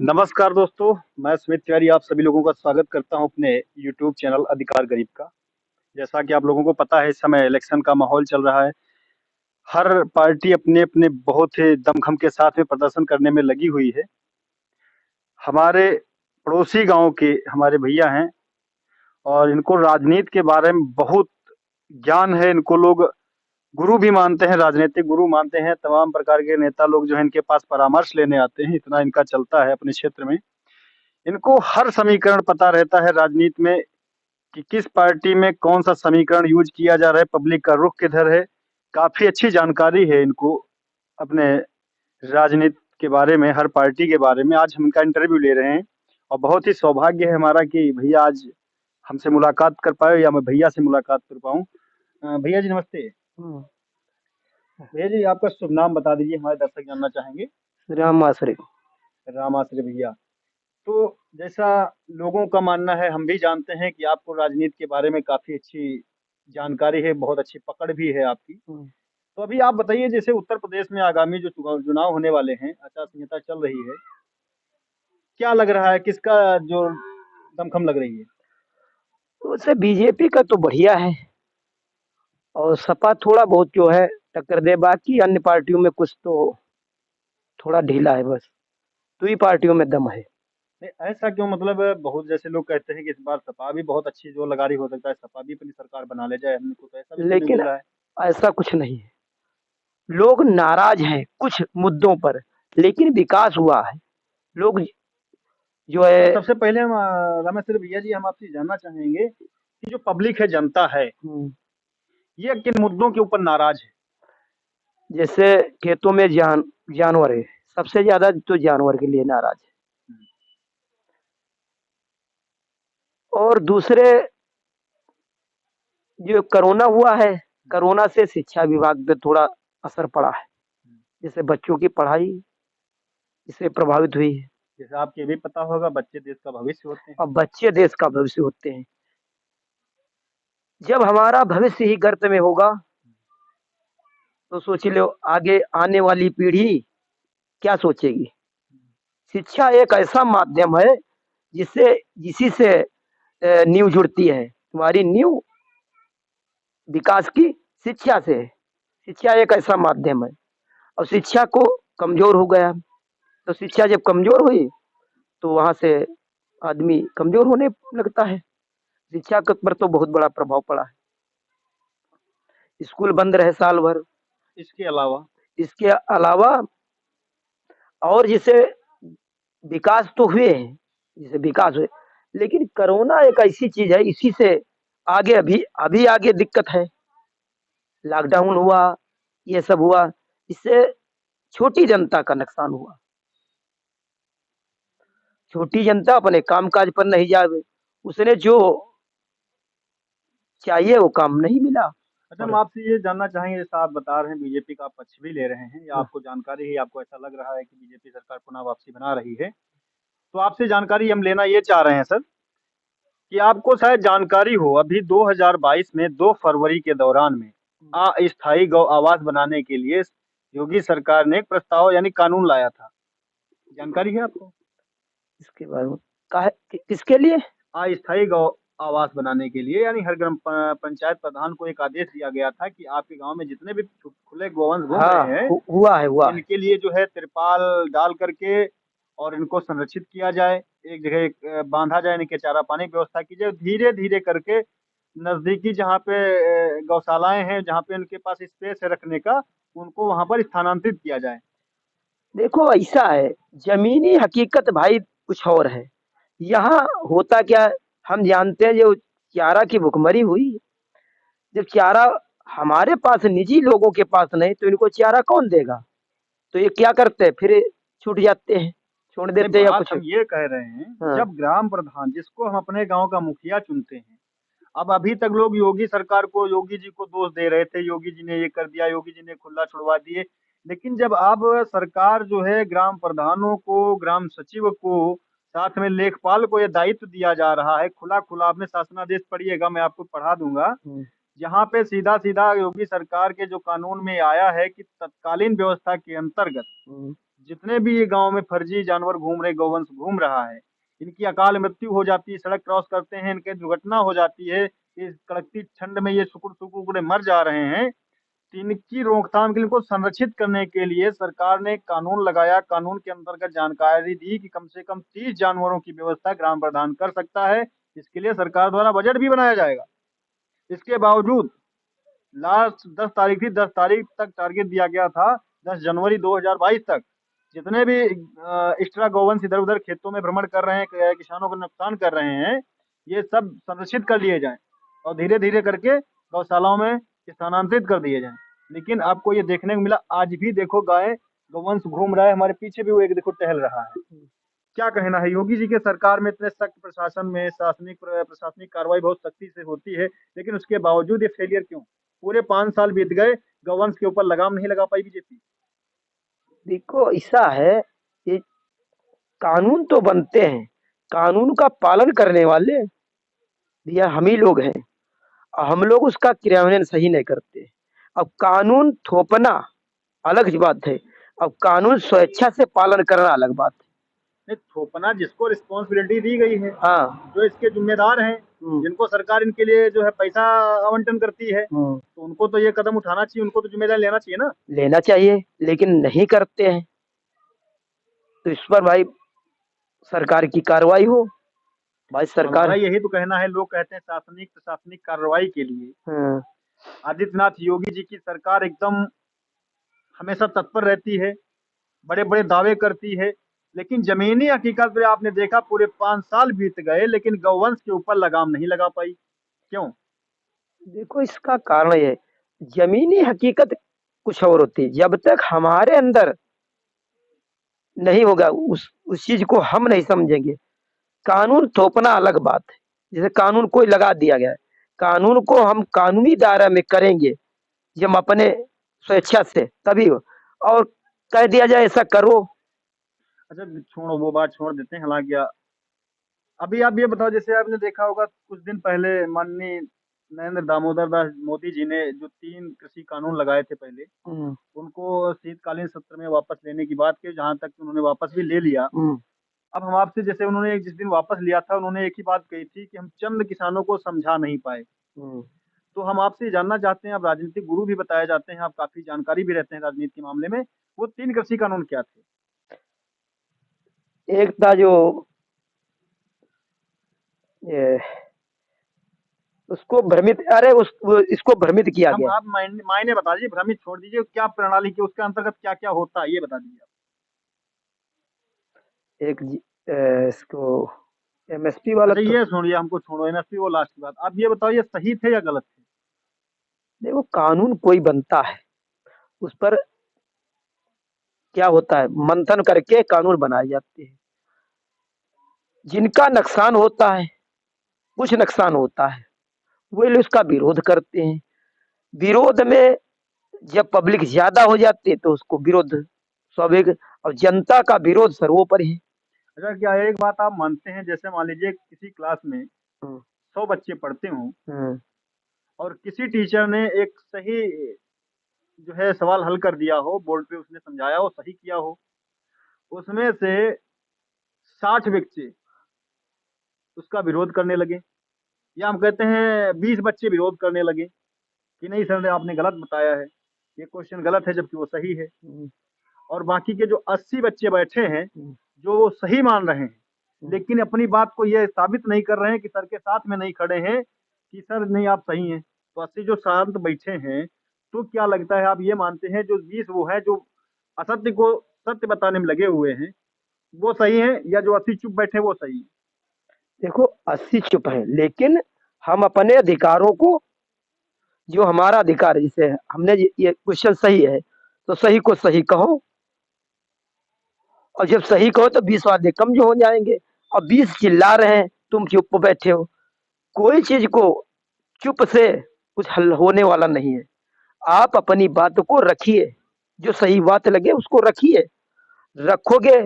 नमस्कार दोस्तों, मैं सुमित तिवारी आप सभी लोगों का स्वागत करता हूं अपने यूट्यूब चैनल अधिकार गरीब का। जैसा कि आप लोगों को पता है इस समय इलेक्शन का माहौल चल रहा है। हर पार्टी अपने-अपने बहुत ही दमखम के साथ में प्रदर्शन करने में लगी हुई है। हमारे पड़ोसी गाँव के हमारे भैया हैं और इनको राजनीति के बारे में बहुत ज्ञान है। इनको लोग गुरु भी मानते हैं, राजनीतिक गुरु मानते हैं। तमाम प्रकार के नेता लोग जो हैं इनके पास परामर्श लेने आते हैं, इतना इनका चलता है अपने क्षेत्र में। इनको हर समीकरण पता रहता है राजनीति में कि किस पार्टी में कौन-सा समीकरण यूज़ किया जा रहा है, पब्लिक का रुख किधर है। काफ़ी अच्छी जानकारी है इनको अपने राजनीति के बारे में, हर पार्टी के बारे में। आज हम इनका इंटरव्यू ले रहे हैं और बहुत ही सौभाग्य है हमारा कि भैया आज हमसे मुलाकात कर पाए या मैं भैया से मुलाकात कर पाऊँ। भैया जी नमस्ते। हम्म, भैया जी आपका शुभ नाम बता दीजिए, हमारे दर्शक जानना चाहेंगे। राम आश्रय। रामाश्रय भैया। तो जैसा लोगों का मानना है, हम भी जानते हैं कि आपको राजनीति के बारे में काफ़ी अच्छी जानकारी है, बहुत अच्छी पकड़ भी है आपकी। हम्म, तो अभी आप बताइए जैसे उत्तर प्रदेश में आगामी जो चुनाव होने वाले हैं, आचार संहिता चल रही है, क्या लग रहा है किसका जो दमखम लग रही है? वैसे बीजेपी का तो बढ़िया है और सपा थोड़ा बहुत जो है टक्कर दे, बाकी अन्य पार्टियों में कुछ तो थोड़ा ढीला है बस। तो ही पार्टियों में दम है। नहीं ऐसा क्यों मतलब बहुत जैसे लोग कहते हैं कि इस बार सपा भी बहुत अच्छी जोर लगा रही हो सकता है सपा भी अपनी सरकार बना ले जाए, हमको तो ऐसा भी सुनने को लेकिन मिल रहा है। ऐसा कुछ नहीं है। लोग नाराज हैं कुछ मुद्दों पर, लेकिन विकास हुआ है। लोग जो तो है। सबसे पहले हम रामेश्वर भैया जी हम आपसे जानना चाहेंगे कि जो पब्लिक है, जनता है, हम्म, ये किन मुद्दों के ऊपर नाराज है? जैसे खेतों में जानवर है, सबसे ज्यादा तो जानवर के लिए नाराज है। और दूसरे जो कोरोना हुआ है, कोरोना से शिक्षा विभाग पे थोड़ा असर पड़ा है। जैसे बच्चों की पढ़ाई इससे प्रभावित हुई है। जैसे आपको ये भी पता होगा बच्चे देश का भविष्य होते हैं। अब बच्चे देश का भविष्य होते हैं। जब हमारा भविष्य ही गर्त में होगा तो सोच लो आगे आने वाली पीढ़ी क्या सोचेगी। शिक्षा एक ऐसा माध्यम है जिससे जिसी से नींव जुड़ती है। तुम्हारी नींव विकास की शिक्षा से है। शिक्षा एक ऐसा माध्यम है और शिक्षा को कमजोर हो गया, तो शिक्षा जब कमजोर हुई तो वहां से आदमी कमजोर होने लगता है। शिक्षा पर तो बहुत बड़ा प्रभाव पड़ा है। स्कूल बंद रहे साल भर। इसके अलावा इसके अलावा और जिसे विकास तो हुए हैं, जिसे विकास हुए, लेकिन कोरोना एक ऐसी चीज है, इसी से आगे अभी अभी आगे दिक्कत है। लॉकडाउन हुआ, ये सब हुआ, इससे छोटी जनता का नुकसान हुआ। छोटी जनता अपने कामकाज पर नहीं जावे, उसने जो चाहिए वो काम नहीं मिला। अच्छा हम और आपसे ये जानना चाहेंगे जैसा आप बता रहे हैं बीजेपी का आप पक्ष भी ले रहे हैं या हाँ, आपको जानकारी है आपको ऐसा लग रहा है कि बीजेपी सरकार पुनः वापसी बना रही है। तो आपसे जानकारी हम लेना ये चाह रहे हैं सर कि आपको शायद जानकारी हो अभी 2022 में 2 फरवरी के दौरान में अस्थायी गौ आवास बनाने के लिए योगी सरकार ने एक प्रस्ताव यानी कानून लाया था। जानकारी है आपको? इसके बारे में किसके लिए? अस्थायी गौ आवास बनाने के लिए यानी हर ग्राम पंचायत प्रधान को एक आदेश दिया गया था कि आपके गांव में जितने भी खुले गोवंश घूम हाँ, रहे हैं हुआ है। इनके लिए जो है तिरपाल डाल करके और इनको संरक्षित किया जाए, एक जगह बांधा जाए, इनके चारा पानी की व्यवस्था की जाए, धीरे धीरे करके नजदीकी जहाँ पे गौशालाएं हैं जहाँ पे इनके पास स्पेस है रखने का उनको वहां पर स्थानांतरित किया जाए। देखो ऐसा है, जमीनी हकीकत भाई कुछ और है। यहाँ होता क्या है, हम जानते हैं जो चारा की भुखमरी हुई, जब चारा हमारे पास निजी लोगों के पास नहीं तो इनको चारा कौन देगा? तो ये क्या करते हैं फिर? छूट जाते हैं, छोड़ नहीं देते हैं या बात कुछ। हम ये कह रहे हैं हाँ, जब ग्राम प्रधान जिसको हम अपने गांव का मुखिया चुनते हैं। अब अभी तक लोग योगी सरकार को योगी जी को दोष दे रहे थे, योगी जी ने ये कर दिया, योगी जी ने खुला छुड़वा दिए। लेकिन जब अब सरकार जो है ग्राम प्रधानों को, ग्राम सचिव को, साथ में लेखपाल को ये दायित्व दिया जा रहा है, खुला खुला आपने शासनादेश पढ़िएगा, मैं आपको पढ़ा दूंगा। हम्म, जहाँ पे सीधा सीधा योगी सरकार के जो कानून में आया है कि तत्कालीन व्यवस्था के अंतर्गत हम्म, जितने भी ये गांव में फर्जी जानवर घूम रहे, गौवंश घूम रहा है, इनकी अकाल मृत्यु हो जाती है, सड़क क्रॉस करते हैं, इनके दुर्घटना हो जाती है, इस कड़कती ठंड में ये सुकुड़ सुकुड़ मर जा रहे हैं। तो इनकी रोकथाम के लिए, इनको संरक्षित करने के लिए सरकार ने कानून लगाया। कानून के अंतर्गत जानकारी दी कि कम से कम 30 जानवरों की व्यवस्था ग्राम प्रधान कर सकता है। इसके लिए सरकार द्वारा बजट भी बनाया जाएगा। इसके बावजूद लास्ट 10 तारीख थी, 10 तारीख तक टारगेट दिया गया था, 10 जनवरी 2022 तक जितने भी एक्स्ट्रा गोवंश इधर उधर खेतों में भ्रमण कर रहे हैं, किसानों को नुकसान कर रहे हैं, ये सब संरक्षित कर लिए जाएं और धीरे धीरे करके गौशालाओं में स्थानांतरित कर दिए जाएं। लेकिन आपको ये देखने को मिला, आज भी देखो गाय गौवंश घूम रहा है, हमारे पीछे भी वो एक देखो टहल रहा है। क्या कहना है योगी जी के सरकार में इतने सख्त प्रशासन में प्रशासनिक कार्रवाई बहुत सख्ती से होती है, लेकिन उसके बावजूद ये फेलियर क्यों? पूरे 5 साल बीत गए, गौवंश के ऊपर लगाम नहीं लगा पाई बीजेपी। देखो ऐसा है, ये कानून तो बनते हैं, कानून का पालन करने वाले भैया हम ही लोग हैं, और हम लोग उसका क्रियान्वयन सही नहीं करते। अब कानून थोपना अलग बात है, अब कानून स्वेच्छा से पालन करना अलग बात है। नहीं, थोपना जिसको रिस्पॉन्सिबिलिटी दी गई है, हाँ, जो इसके जिम्मेदार हैं, जिनको सरकार इनके लिए जो है पैसा आवंटन करती है, तो उनको तो ये कदम उठाना चाहिए, उनको तो जिम्मेदारी लेना चाहिए ना। लेना चाहिए, लेकिन नहीं करते हैं। तो इस पर भाई सरकार की कार्रवाई हो। भाई सरकार हमारा यही तो कहना है, लोग कहते हैं शासनिक प्रशासनिक कार्रवाई के लिए हाँ, आदित्यनाथ योगी जी की सरकार एकदम हमेशा तत्पर रहती है, बड़े बड़े दावे करती है, लेकिन जमीनी हकीकत में आपने देखा पूरे 5 साल बीत गए, लेकिन गौवंश के ऊपर लगाम नहीं लगा पाई। क्यों? देखो इसका कारण ये है, जमीनी हकीकत कुछ और होती है। जब तक हमारे अंदर नहीं होगा, उस चीज को हम नहीं समझेंगे। कानून थोपना अलग बात है, जैसे कानून कोई लगा दिया गया है, कानून को हम कानूनी दायरा में करेंगे जब हम अपने स्वेच्छा से, तभी हो। और कह दिया जाए ऐसा करो। अच्छा छोड़ो, वो बात छोड़ देते हैं। हालांकि अभी आप ये बताओ, जैसे आपने देखा होगा कुछ दिन पहले माननीय नरेंद्र दामोदर दास मोदी जी ने जो 3 कृषि कानून लगाए थे पहले, उनको शीतकालीन सत्र में वापस लेने की बात की, जहां तक उन्होंने वापस भी ले लिया। अब हम आपसे, जैसे उन्होंने जिस दिन वापस लिया था, उन्होंने एक ही बात कही थी कि हम चंद किसानों को समझा नहीं पाए। तो हम आपसे जानना चाहते हैं, आप राजनीतिक गुरु भी बताए जाते हैं, आप काफी जानकारी भी रहते हैं राजनीति के मामले में, वो 3 कृषि कानून क्या थे? एक था जो ये, उसको भ्रमित, अरे इसको भ्रमित किया हम गया। आप मायने बता दीजिए, भ्रमित छोड़ दीजिए, क्या प्रणाली के उसके अंतर्गत क्या क्या होता है ये बता दीजिए आप। इसको एमएसपी वाला अच्छा तो ये सुनिए, हमको छोड़ो एमएसपी, वो लास्ट की बात। आप ये बताओ, ये सही थे या गलत थे? देखो, कानून कोई बनता है, उस पर क्या होता है, मंथन करके कानून बनाए जाते हैं। जिनका नुकसान होता है, कुछ नुकसान होता है, वो लोग उसका विरोध करते हैं। विरोध में जब पब्लिक ज्यादा हो जाती है तो उसको विरोध स्वाभाविक, और जनता का विरोध सर्वोपरि है। अच्छा, क्या एक बात आप मानते हैं, जैसे मान लीजिए किसी क्लास में हम्म, 100 बच्चे पढ़ते हों हम्म, और किसी टीचर ने एक सही जो है सवाल हल कर दिया हो, बोर्ड पे उसने समझाया हो, सही किया हो, उसमें से 60 बच्चे उसका विरोध करने लगे, या हम कहते हैं 20 बच्चे विरोध करने लगे कि नहीं सर ने आपने गलत बताया है, ये क्वेश्चन गलत है जबकि वो सही है, और बाकी के जो 80 बच्चे बैठे हैं जो वो सही मान रहे हैं, लेकिन अपनी बात को ये साबित नहीं कर रहे हैं कि सर के साथ में नहीं खड़े हैं कि सर नहीं आप सही हैं, तो 80 जो शांत बैठे हैं, तो क्या लगता है, आप ये मानते हैं जो 20 वो है जो असत्य को सत्य बताने में लगे हुए हैं, वो सही है, या जो 80 चुप बैठे वो सही है? देखो 80 चुप है, लेकिन हम अपने अधिकारों को, जो हमारा अधिकार है, जैसे हमने ये क्वेश्चन सही है तो सही को सही कहो, और जब सही कहो तो 20 वादे कम जो हो जाएंगे। और 20 चिल्ला रहे हैं, तुम चुप बैठे हो। कोई चीज को चुप से कुछ हल होने वाला नहीं है। आप अपनी बात को रखिए, जो सही बात लगे उसको रखिए। रखोगे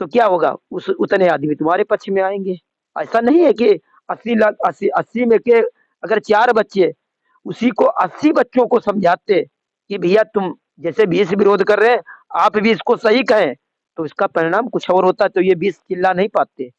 तो क्या होगा, उस उतने आदमी तुम्हारे पक्ष में आएंगे। ऐसा नहीं है कि 80 लाख 80 में के अगर 4 बच्चे उसी को 80 बच्चों को समझाते कि भैया तुम जैसे 20 विरोध कर रहे हैं, आप भी इसको सही कहें, तो इसका परिणाम कुछ और होता, तो ये 20 चिल्ला नहीं पाते।